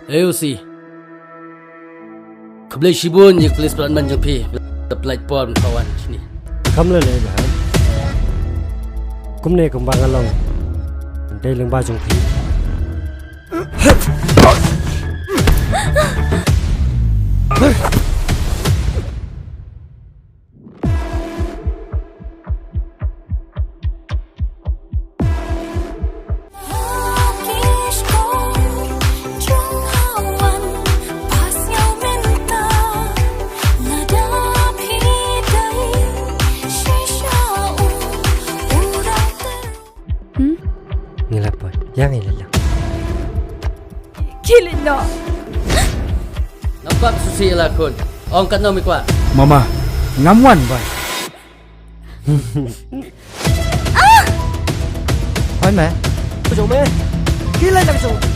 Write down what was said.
AOC Keblai Shibun je kelis pelan manjang pi Teplai pon kawan sini Kamu le bah Kum ne kembang along Dai leng ba jong pi Yang ini lah. Kill it no. Nampak susi lah kun. Orang kat nom ikut. Mama, ngamuan ba? Hỏi mẹ. Cái chỗ mẹ. Kia lên làm chỗ.